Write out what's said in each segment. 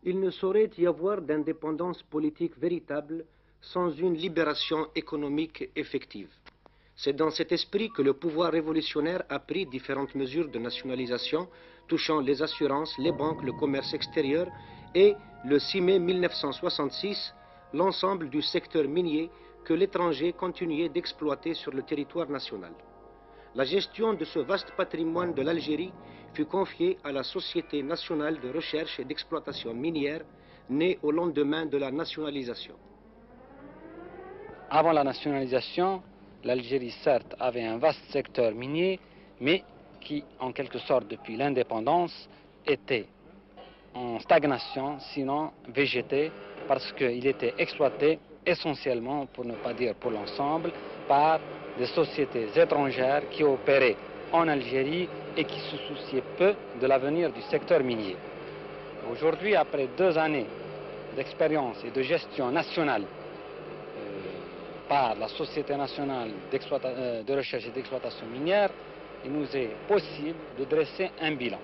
Il ne saurait y avoir d'indépendance politique véritable sans une libération économique effective. C'est dans cet esprit que le pouvoir révolutionnaire a pris différentes mesures de nationalisation touchant les assurances, les banques, le commerce extérieur et, le 6 mai 1966, l'ensemble du secteur minier que l'étranger continuait d'exploiter sur le territoire national. La gestion de ce vaste patrimoine de l'Algérie fut confiée à la Société nationale de recherche et d'exploitation minière, née au lendemain de la nationalisation. Avant la nationalisation, l'Algérie, certes, avait un vaste secteur minier, mais qui, en quelque sorte, depuis l'indépendance, était en stagnation, sinon végété, parce qu'il était exploité essentiellement, pour ne pas dire pour l'ensemble, par des sociétés étrangères qui opéraient en Algérie et qui se souciaient peu de l'avenir du secteur minier. Aujourd'hui, après 2 années d'expérience et de gestion nationale par la Société nationale de recherche et d'exploitation minière, il nous est possible de dresser un bilan.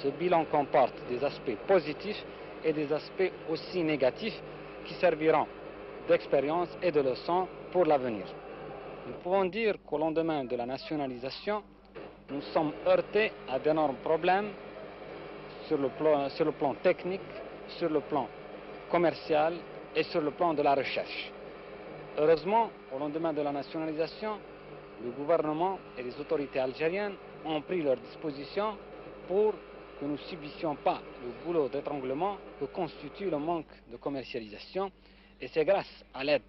Ce bilan comporte des aspects positifs et des aspects aussi négatifs qui serviront d'expérience et de leçon pour l'avenir. Nous pouvons dire qu'au lendemain de la nationalisation, nous sommes heurtés à d'énormes problèmes sur le plan technique, sur le plan commercial et sur le plan de la recherche. Heureusement, au lendemain de la nationalisation, le gouvernement et les autorités algériennes ont pris leurs dispositions pour que nous ne subissions pas le goulot d'étranglement que constitue le manque de commercialisation. Et c'est grâce à l'aide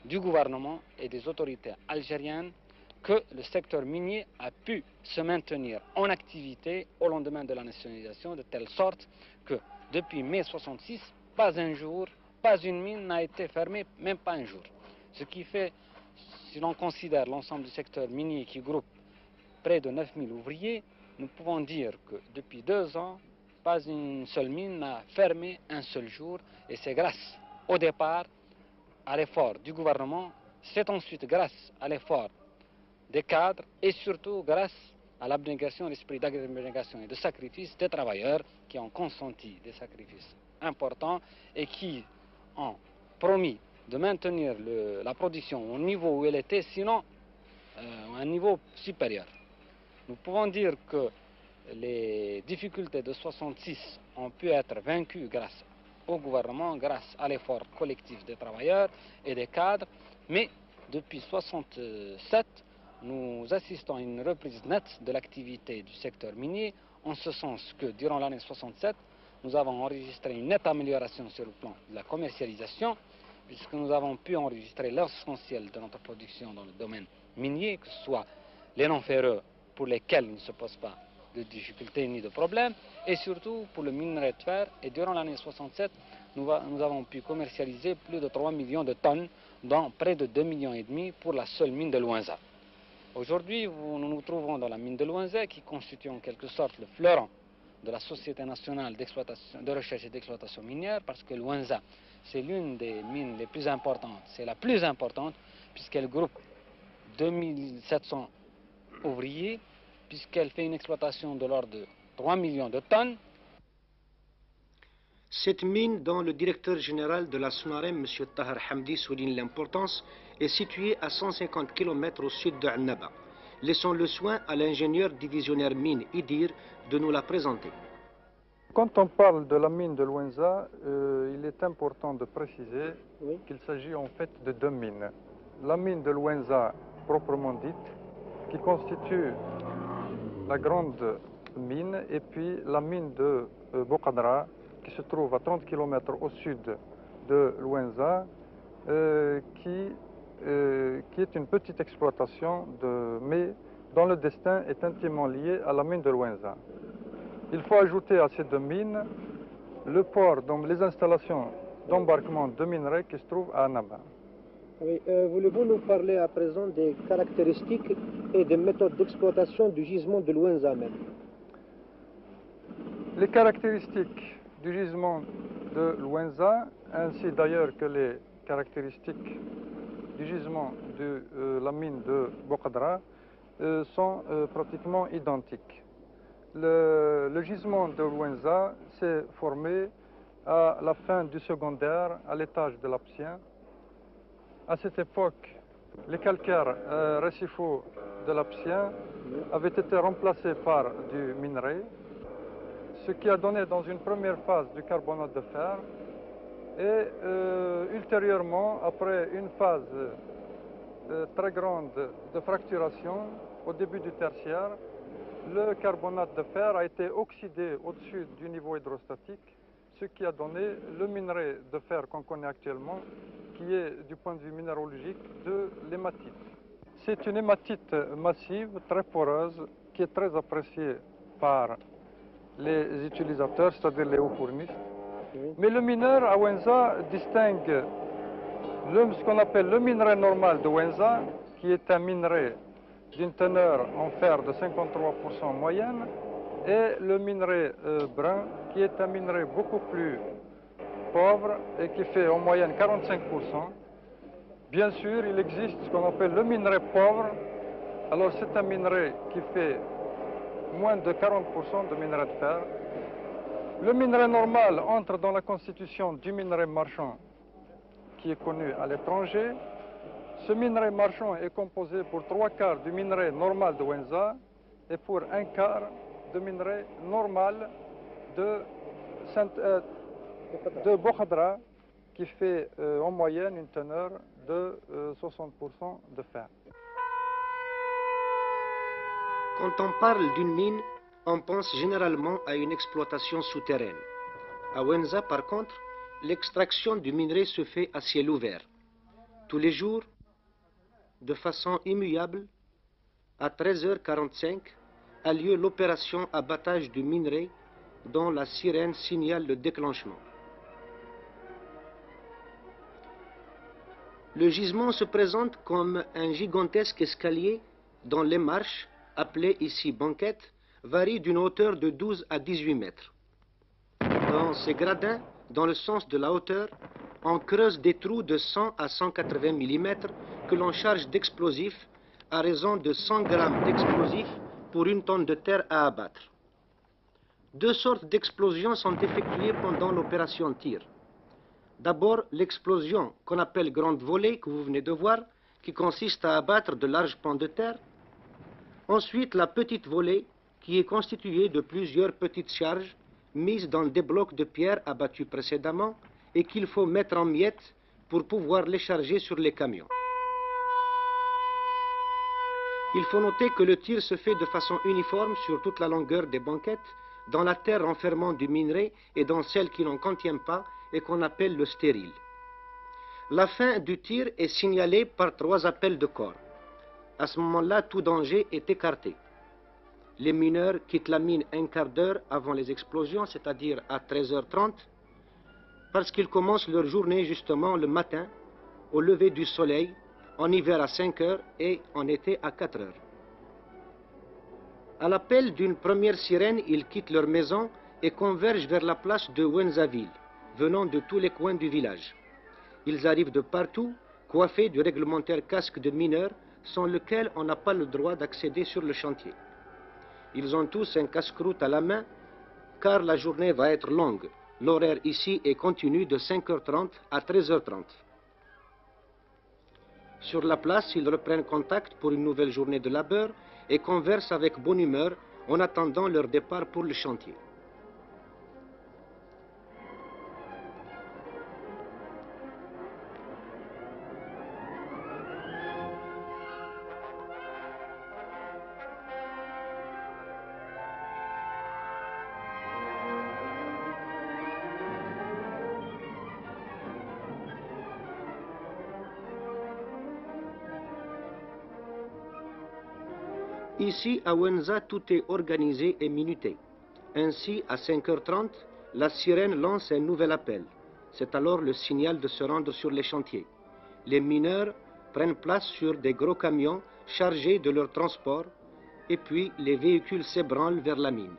du gouvernement et des autorités algériennes que le secteur minier a pu se maintenir en activité au lendemain de la nationalisation, de telle sorte que depuis mai 66, pas un jour, pas une mine n'a été fermée, même pas un jour. Ce qui fait, si l'on considère l'ensemble du secteur minier qui groupe près de 9000 ouvriers, nous pouvons dire que depuis 2 ans, pas une seule mine n'a fermé un seul jour, et c'est grâce au départ à l'effort du gouvernement, c'est ensuite grâce à l'effort des cadres et surtout grâce à l'abnégation, l'esprit d'abnégation et de sacrifice des travailleurs qui ont consenti des sacrifices importants et qui ont promis de maintenir la production au niveau où elle était, sinon à un niveau supérieur. Nous pouvons dire que les difficultés de 66 ont pu être vaincues grâce au gouvernement, grâce à l'effort collectif des travailleurs et des cadres, mais depuis 67, nous assistons à une reprise nette de l'activité du secteur minier, en ce sens que durant l'année 67, nous avons enregistré une nette amélioration sur le plan de la commercialisation, puisque nous avons pu enregistrer l'essentiel de notre production dans le domaine minier, que ce soit les non-ferreux pour lesquels il ne se pose pas de difficultés ni de problèmes, et surtout pour le minerai de fer. Et durant l'année 67, nous avons pu commercialiser plus de 3 millions de tonnes, dont près de 2,5 millions pour la seule mine de Louinza. Aujourd'hui, nous nous trouvons dans la mine de Louinza, qui constitue en quelque sorte le fleuron de la Société nationale de recherche et d'exploitation minière, parce que Louinza, c'est l'une des mines les plus importantes, c'est la plus importante, puisqu'elle groupe 2700 ouvriers, puisqu'elle fait une exploitation de l'ordre de 3 millions de tonnes. Cette mine, dont le directeur général de la SONAREM, M. Tahar Hamdi, souligne l'importance, est située à 150 km au sud de Annaba. Laissons le soin à l'ingénieur divisionnaire mine Idir de nous la présenter. Quand on parle de la mine de Louinza, il est important de préciser qu'il s'agit en fait de 2 mines. La mine de Louinza proprement dite, qui constitue la grande mine, et puis la mine de Bouqadra, qui se trouve à 30 km au sud de Louinza, qui est une petite exploitation, mais dont le destin est intimement lié à la mine de Louinza. Il faut ajouter à ces 2 mines le port, donc les installations d'embarquement de minerais qui se trouvent à Annaba. Oui, voulez-vous nous parler à présent des caractéristiques et des méthodes d'exploitation du gisement de Louinza même? Les caractéristiques du gisement de Louinza, ainsi d'ailleurs que les caractéristiques du gisement de la mine de Bouqadra, sont pratiquement identiques. Le gisement de Louinza s'est formé à la fin du secondaire, à l'étage de l'Aptien. À cette époque, les calcaires récifaux de l'Aptien avaient été remplacés par du minerai, ce qui a donné dans une première phase du carbonate de fer et ultérieurement, après une phase très grande de fracturation, au début du tertiaire, le carbonate de fer a été oxydé au-dessus du niveau hydrostatique, ce qui a donné le minerai de fer qu'on connaît actuellement, qui est du point de vue minéralogique de l'hématite. C'est une hématite massive, très poreuse, qui est très appréciée par les utilisateurs, c'est-à-dire les hauts-fournistes. Mais le mineur à Wenza distingue ce qu'on appelle le minerai normal de Wenza, qui est un minerai d'une teneur en fer de 53% en moyenne, et le minerai brun, qui est un minerai beaucoup plus pauvre et qui fait en moyenne 45%. Bien sûr, il existe ce qu'on appelle le minerai pauvre. Alors c'est un minerai qui fait moins de 40% de minerai de fer. Le minerai normal entre dans la constitution du minerai marchand qui est connu à l'étranger. Ce minerai marchand est composé pour 3/4 du minerai normal de Wenza et pour 1/4 de minerai normal de Bokhadra, qui fait en moyenne une teneur de 60% de fer. Quand on parle d'une mine, on pense généralement à une exploitation souterraine. À Wenza, par contre, l'extraction du minerai se fait à ciel ouvert. Tous les jours, de façon immuable, à 13h45, a lieu l'opération abattage du minerai dont la sirène signale le déclenchement. Le gisement se présente comme un gigantesque escalier dont les marches, appelées ici banquettes, varient d'une hauteur de 12 à 18 mètres. Dans ces gradins, dans le sens de la hauteur, on creuse des trous de 100 à 180 mm que l'on charge d'explosifs à raison de 100 grammes d'explosifs pour une tonne de terre à abattre. Deux sortes d'explosions sont effectuées pendant l'opération tir. D'abord, l'explosion qu'on appelle grande volée, que vous venez de voir, qui consiste à abattre de larges pans de terre. Ensuite, la petite volée, qui est constituée de plusieurs petites charges mises dans des blocs de pierre abattus précédemment et qu'il faut mettre en miettes pour pouvoir les charger sur les camions. Il faut noter que le tir se fait de façon uniforme sur toute la longueur des banquettes, dans la terre renfermant du minerai et dans celle qui n'en contient pas et qu'on appelle le stérile. La fin du tir est signalée par 3 appels de corps. À ce moment-là, tout danger est écarté. Les mineurs quittent la mine un quart d'heure avant les explosions, c'est-à-dire à 13h30, parce qu'ils commencent leur journée justement le matin, au lever du soleil, en hiver à 5 heures et en été à 4 heures. À l'appel d'une première sirène, ils quittent leur maison et convergent vers la place de Wenzaville, venant de tous les coins du village. Ils arrivent de partout, coiffés du réglementaire casque de mineur, sans lequel on n'a pas le droit d'accéder sur le chantier. Ils ont tous un casse-croûte à la main, car la journée va être longue. L'horaire ici est continu de 5h30 à 13h30. Sur la place, ils reprennent contact pour une nouvelle journée de labeur et conversent avec bonne humeur en attendant leur départ pour le chantier. Ici, à Wenza, tout est organisé et minuté. Ainsi, à 5h30, la sirène lance un nouvel appel. C'est alors le signal de se rendre sur les chantiers. Les mineurs prennent place sur des gros camions chargés de leur transport, et puis les véhicules s'ébranlent vers la mine.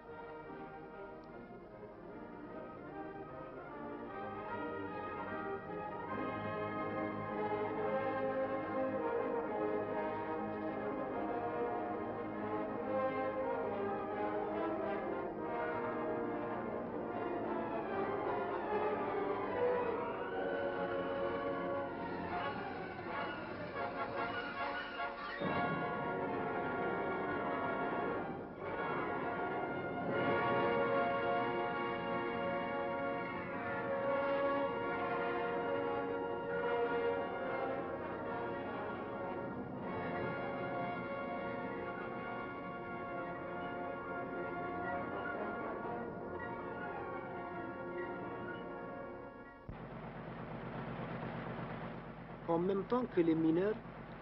En même temps que les mineurs,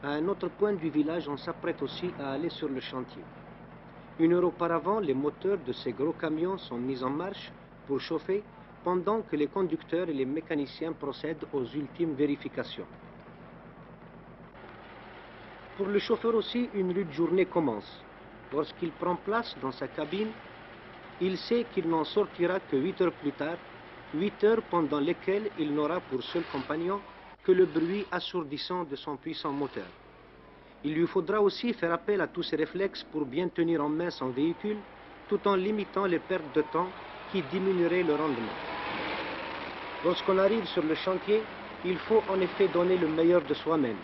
à un autre point du village, on s'apprête aussi à aller sur le chantier. 1 heure auparavant, les moteurs de ces gros camions sont mis en marche pour chauffer, pendant que les conducteurs et les mécaniciens procèdent aux ultimes vérifications. Pour le chauffeur aussi, une rude journée commence. Lorsqu'il prend place dans sa cabine, il sait qu'il n'en sortira que 8 heures plus tard, 8 heures pendant lesquelles il n'aura pour seul compagnon que le bruit assourdissant de son puissant moteur. Il lui faudra aussi faire appel à tous ses réflexes pour bien tenir en main son véhicule, tout en limitant les pertes de temps qui diminueraient le rendement. Lorsqu'on arrive sur le chantier, il faut en effet donner le meilleur de soi-même.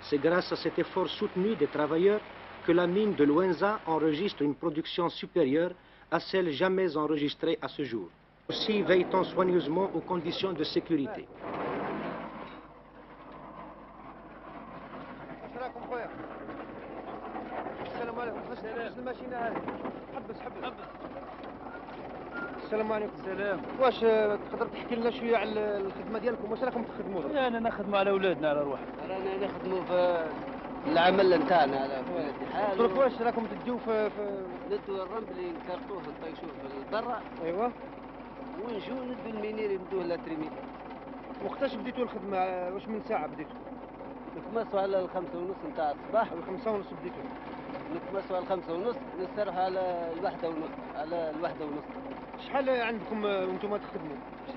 C'est grâce à cet effort soutenu des travailleurs que la mine de Luenza enregistre une production supérieure à celle jamais enregistrée à ce jour. Aussi veille-t-on soigneusement aux conditions de sécurité. السلام عليكم. السلام. واش تقدر تحكي لنا شويه على الخدمه ديالكم؟ واش راكم تخدموا؟ انا نخدموا على اولادنا على روحنا. رانا نخدموا في العمل نتاعنا على الاتحاد. درك واش راكم تديو في ندو الرمل نكرطوه نطيشوه في البرا. ايوا. ونجو ندو المينير ندوه لاتريمي. وقتاش بديتوا الخدمه؟ واش من ساعه بديتوا؟ نتمسوا على 5:30 نتاع الصباح. 5:30 بديتوا؟ نتمسوا على 5:30 نستريحوا على 1:30 على 1:30. شحال عندكم وانتم تخدموا؟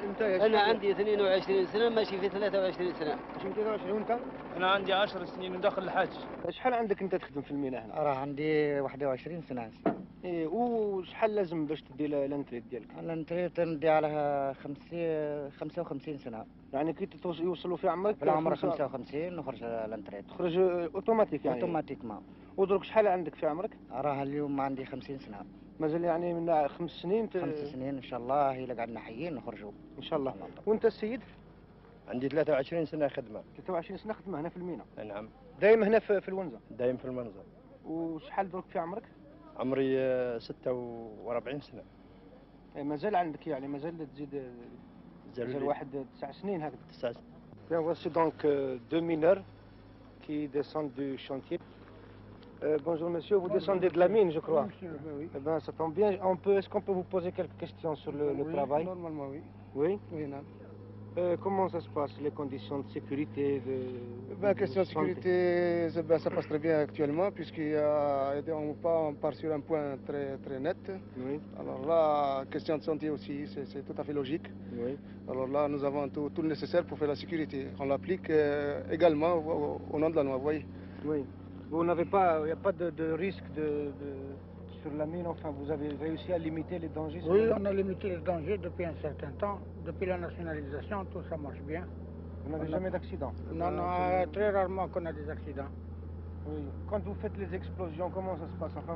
انت انا عندي 22 سنه ماشي في 23 سنه. ماشي 23 وانت؟ انا عندي 10 سنين وداخل الحاج. شحال عندك انت تخدم في المينا هنا؟ راه عندي 21 سنه. ايه وشحال لازم باش تدي الانتريت ديالك؟ الانتريت ندي عليها 55 سنه. يعني كي يوصلوا في عمرك؟ في العمر 55 نخرج الانتريت. تخرج اوتوماتيك يعني؟ اوتوماتيكمون. ودرك شحال عندك في عمرك؟ راه اليوم عندي 50 سنه. مازال يعني من 5 سنين 5 سنين ان شاء الله الا قعدنا حيين نخرجوا ان شاء الله. وانت السيد؟ عندي 23 سنه خدمه. 23 سنه خدمه هنا في المينا؟ نعم. دايم هنا في الونزه؟ دايم في المنزل. وشحال درك في عمرك؟ عمري 46 سنه. مازال عندك يعني مازال تزيد مازال واحد 9 سنين هكذا. 9 سنين. Bien, voici donc 2 mineurs qui descendent du chantier. Bonjour monsieur, vous descendez de la mine je crois. Monsieur, oui. Eh ben, ça tombe bien. Est-ce qu'on peut vous poser quelques questions sur le Oui, travail? Normalement oui. Oui. Oui, non. Comment ça se passe, les conditions de sécurité Question de sécurité, ça passe très bien actuellement puisqu'on part sur un point très net. Oui. Alors là, question de santé aussi, c'est tout à fait logique. Oui. Alors là, nous avons tout le nécessaire pour faire la sécurité. On l'applique également au nom de la loi, vous voyez. Oui. Vous n'avez pas, il n'y a pas de risque sur la mine, enfin vous avez réussi à limiter les dangers? Oui, on a limité les dangers depuis un certain temps. Depuis la nationalisation, tout ça marche bien. Vous n'avez jamais d'accident? Non, très rarement qu'on a des accidents. Oui. Quand vous faites les explosions, comment ça se passe? Enfin,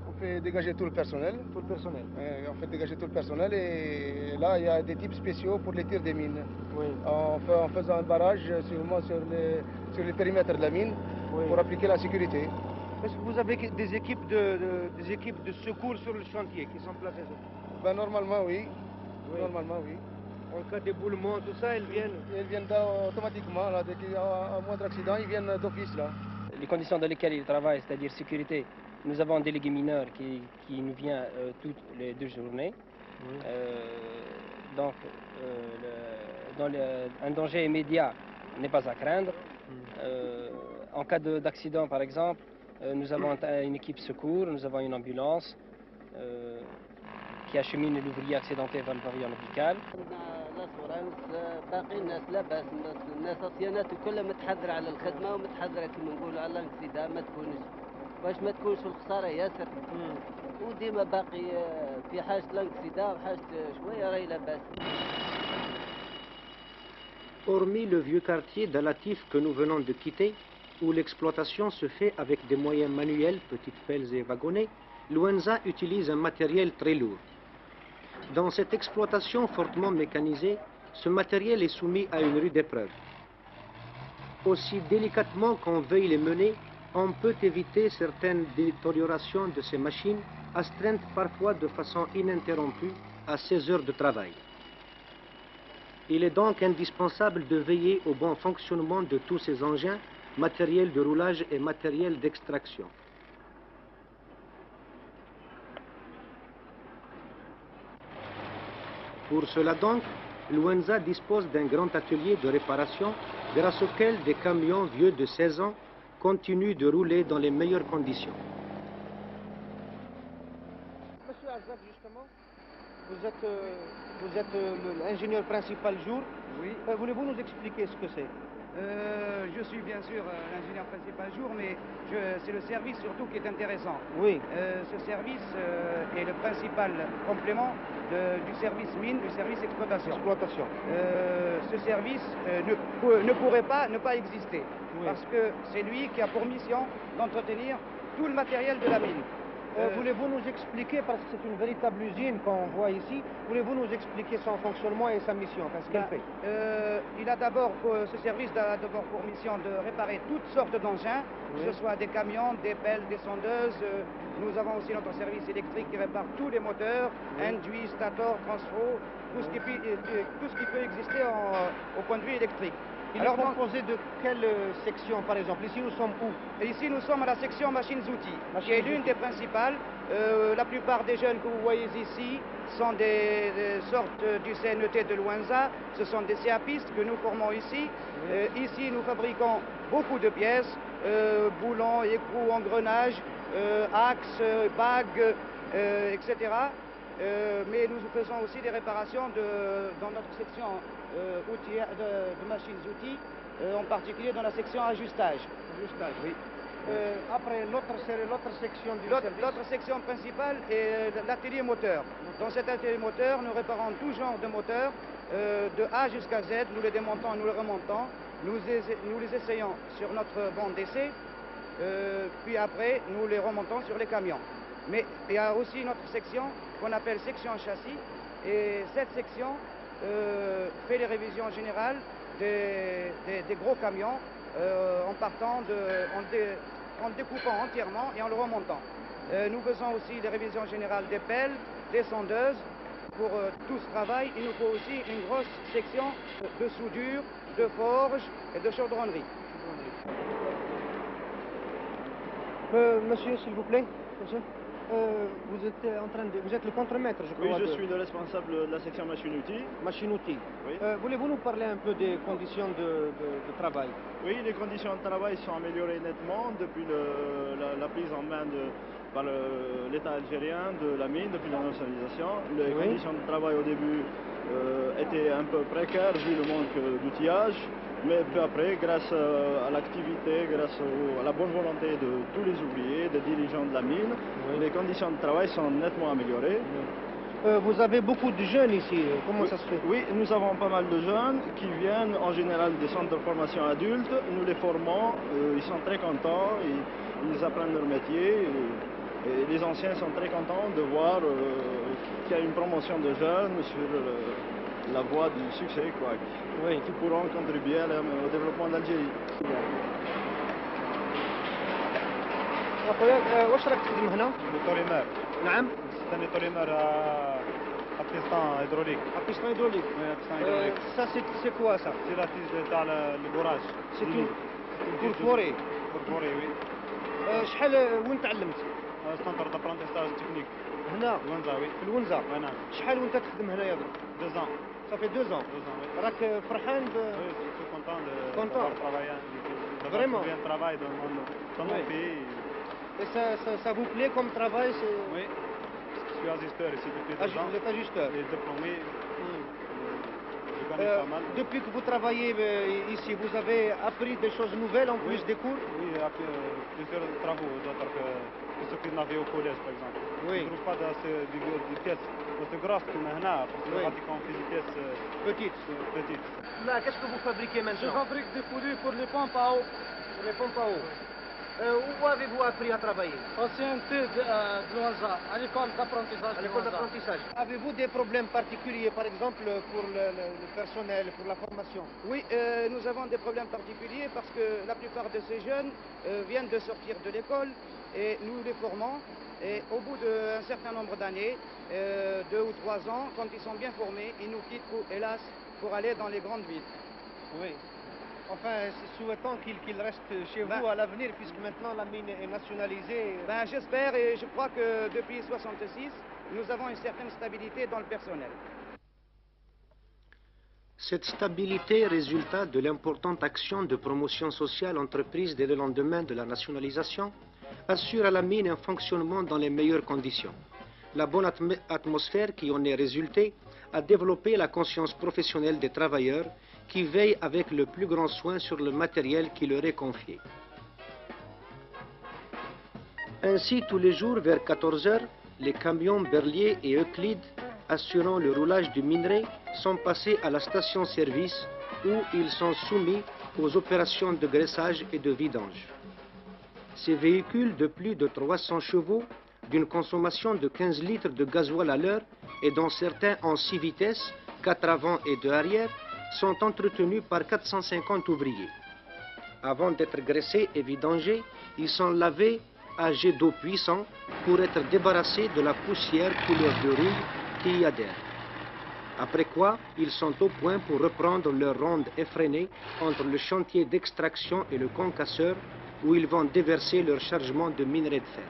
on fait dégager tout le personnel. Tout le personnel? On fait dégager tout le personnel et là, il y a des types spéciaux pour les tirs des mines. Oui. En faisant un barrage sur les périmètres de la mine, oui, pour appliquer la sécurité. Est-ce que vous avez des équipes de secours sur le chantier qui sont placées? Normalement, oui. Oui. Normalement, oui. En cas d'éboulement, tout ça, elles viennent automatiquement. Là, dès qu'il y a un moindre accident, ils viennent d'office là. Les conditions dans lesquelles ils travaillent, c'est-à-dire sécurité, nous avons un délégué mineur qui nous vient toutes les 2 journées. Oui. Donc, un danger immédiat n'est pas à craindre. En cas d'accident, par exemple, nous avons une équipe secours, nous avons une ambulance qui achemine l'ouvrier accidenté vers le pavillon médical. باقي الناس لاباس الناس الصيانات كلها متحذره على الخدمه ومتحذره كما نقولوا على الانكسيدا ما تكونش باش ما تكونش الخساره ياسر وديما باقي في حاجه الانكسيدا وحاجه شويه راهي لاباس. Hormis le vieux quartier d'Alatif que nous venons de quitter, où l'exploitation se fait avec des moyens manuels, petites pelles et wagonnets, Luenza utilise un matériel très lourd. Dans cette exploitation fortement mécanisée, ce matériel est soumis à une rude épreuve. Aussi délicatement qu'on veuille les mener, on peut éviter certaines détériorations de ces machines, astreintes parfois de façon ininterrompue à 16 heures de travail. Il est donc indispensable de veiller au bon fonctionnement de tous ces engins, matériel de roulage et matériel d'extraction. Pour cela donc, Louenza dispose d'un grand atelier de réparation grâce auquel des camions vieux de 16 ans continuent de rouler dans les meilleures conditions. Monsieur Azab, justement, vous êtes l'ingénieur principal jour. Oui. Voulez-vous nous expliquer ce que c'est? Je suis bien sûr l'ingénieur principal jour, mais c'est le service surtout qui est intéressant. Oui. Ce service est le principal complément du service mine, du service exploitation. Ce service ne pourrait pas ne pas exister, parce que c'est lui qui a pour mission d'entretenir tout le matériel de la mine. Voulez-vous nous expliquer, parce que c'est une véritable usine qu'on voit ici, voulez-vous nous expliquer son fonctionnement et sa mission, enfin, ce qu'elle fait? Ce service a d'abord pour mission de réparer toutes sortes d'engins, que ce soit des camions, des pelles, des sondeuses. Nous avons aussi notre service électrique qui répare tous les moteurs, induits, stator, transfo, tout ce qui peut exister au point de vue électrique. Il est composé de quelle section, par exemple? Ici, nous sommes où? Ici, nous sommes à la section machines-outils, qui est l'une des principales. La plupart des jeunes que vous voyez ici sont des sortes du CNET de Louenza. Ce sont des CAPistes que nous formons ici. Ici, nous fabriquons beaucoup de pièces, boulons, écrous, engrenages, axes, bagues, etc. Mais nous faisons aussi des réparations dans notre section de machines-outils, en particulier dans la section ajustage. Ajustage, oui. Après, l'autre section du service. L'autre section principale est l'atelier moteur. Dans cet atelier moteur, nous réparons tout genre de moteurs, de A jusqu'à Z. Nous les démontons, nous les remontons. Nous les essayons sur notre bande d'essai, puis après, nous les remontons sur les camions. Mais il y a aussi une autre section qu'on appelle section châssis, et cette section fait les révisions générales des gros camions en découpant entièrement et en le remontant. Nous faisons aussi les révisions générales des pelles, des sondeuses. Pour tout ce travail, il nous faut aussi une grosse section de soudure, de forge et de chaudronnerie. Monsieur, s'il vous plaît. Monsieur. Vous êtes le contremaître, je crois. Oui, je suis le responsable de la section machine-outils. Machine-outils. Oui. Voulez-vous nous parler un peu des conditions de travail? Oui, les conditions de travail sont améliorées nettement depuis la prise en main par l'État algérien de la mine, depuis la nationalisation. Les conditions de travail au début étaient un peu précaires vu le manque d'outillage. Mais peu après, grâce à l'activité, grâce à la bonne volonté de tous les ouvriers, des dirigeants de la mine, les conditions de travail sont nettement améliorées. Vous avez beaucoup de jeunes ici, comment ça se fait? Oui, nous avons pas mal de jeunes qui viennent en général des centres de formation adultes. Nous les formons, ils sont très contents, ils apprennent leur métier. Et les anciens sont très contents de voir qu'il y a une promotion de jeunes sur la voie du succès, quoi, qui pourront contribuer au développement d'Algérie. أخويا واش راك تخدم هنا؟ توليمار. نعم. ثاني توليمار بيستون هيدروليك. بيستون هيدروليك. Ça c'est quoi ça? C'est la tige تاع البوراج. C'est une pour forer. Pour forer, oui. شحال وين تعلمت؟ سنتر دابرونتيساج تكنيك. هنا؟ لونزا وي. في لونزا؟ وي نعم. شحال وانت تخدم هنايا درك؟ 2 ans. Ça fait 2 ans. 2 ans, oui. راك فرحان Oui, je suis content Content. de travailler. Vraiment? Bien travail dans mon pays. Et ça vous plaît comme travail? Oui. Je suis ajusteur ici depuis 2 ans. Vous êtes ajusteur? Et diplômé. Je connais pas mal. Depuis que vous travaillez ici, vous avez appris des choses nouvelles en plus des cours? Oui, j'ai appris plusieurs travaux d'autres que ce qu'on avait au collège, par exemple. Oui. Je ne trouve pas des pièces aussi grosses que maintenant, parce que pratiquement on fait des pièces petites. Là, qu'est-ce que vous fabriquez maintenant? Je fabrique des poulies pour les pompes à eau. Pour les pompes à eau. Où avez-vous appris à travailler? Au CNT de Louenza, à l'école d'apprentissage. À l'école d'apprentissage. Avez-vous des problèmes particuliers, par exemple, pour le personnel, pour la formation? Oui, nous avons des problèmes particuliers parce que la plupart de ces jeunes viennent de sortir de l'école et nous les formons. Et au bout d'un certain nombre d'années, 2 ou 3 ans, quand ils sont bien formés, ils nous quittent, hélas, pour aller dans les grandes villes. Oui. Enfin, souhaitons qu'il reste chez vous à l'avenir, puisque maintenant la mine est nationalisée. Ben, j'espère et je crois que depuis 1966, nous avons une certaine stabilité dans le personnel. Cette stabilité résulta de l'importante action de promotion sociale entreprise dès le lendemain de la nationalisation, assure à la mine un fonctionnement dans les meilleures conditions. La bonne atmosphère qui en est résultée a développé la conscience professionnelle des travailleurs qui veillent avec le plus grand soin sur le matériel qui leur est confié. Ainsi, tous les jours, vers 14 heures, les camions Berlier et Euclide assurant le roulage du minerai sont passés à la station-service où ils sont soumis aux opérations de graissage et de vidange. Ces véhicules de plus de 300 chevaux, d'une consommation de 15 litres de gasoil à l'heure et dont certains en 6 vitesses, 4 avant et 2 arrière, sont entretenus par 450 ouvriers. Avant d'être graissés et vidangés, ils sont lavés à jet d'eau puissant pour être débarrassés de la poussière couleur de rouille qui y adhère. Après quoi, ils sont au point pour reprendre leur ronde effrénée entre le chantier d'extraction et le concasseur où ils vont déverser leur chargement de minerai de fer.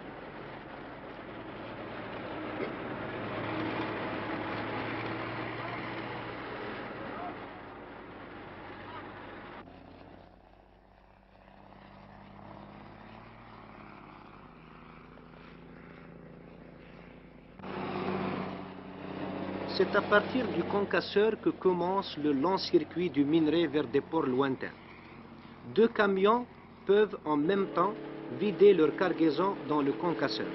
C'est à partir du concasseur que commence le long circuit du minerai vers des ports lointains. 2 camions peuvent en même temps vider leur cargaison dans le concasseur.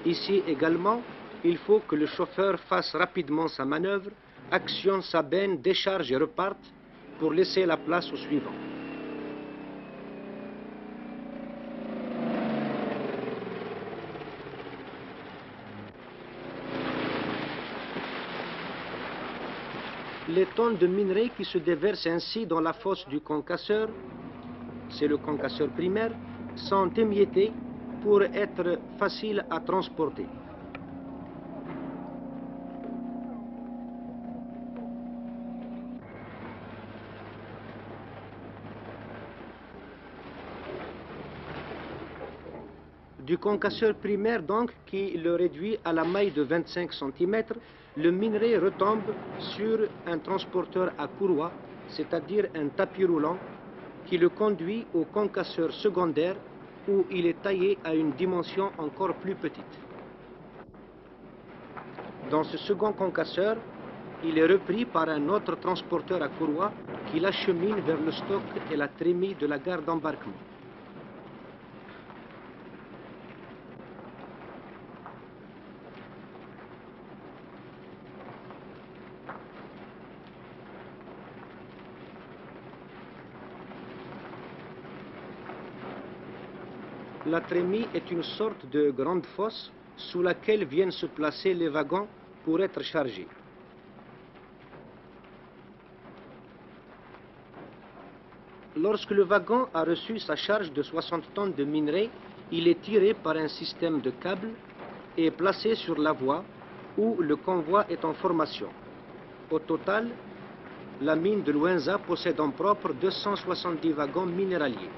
Ici également, il faut que le chauffeur fasse rapidement sa manœuvre, actionne sa benne, décharge et reparte pour laisser la place au suivant. Les tonnes de minerai qui se déversent ainsi dans la fosse du concasseur, c'est le concasseur primaire, sont émiettées pour être faciles à transporter. Du concasseur primaire donc, qui le réduit à la maille de 25 cm, le minerai retombe sur un transporteur à courroie, c'est-à-dire un tapis roulant, qui le conduit au concasseur secondaire où il est taillé à une dimension encore plus petite. Dans ce second concasseur, il est repris par un autre transporteur à courroie qui l'achemine vers le stock et la trémie de la gare d'embarquement. La trémie est une sorte de grande fosse sous laquelle viennent se placer les wagons pour être chargés. Lorsque le wagon a reçu sa charge de 60 tonnes de minerai, il est tiré par un système de câbles et placé sur la voie où le convoi est en formation. Au total, la mine de Louenza possède en propre 270 wagons minéraliers.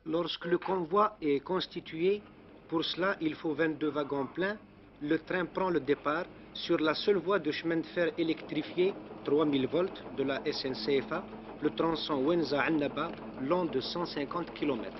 Lorsque le convoi est constitué, pour cela il faut 22 wagons pleins. Le train prend le départ sur la seule voie de chemin de fer électrifié 3000 volts de la SNCFA, le tronçon Ouenza-Annaba, long de 150 km.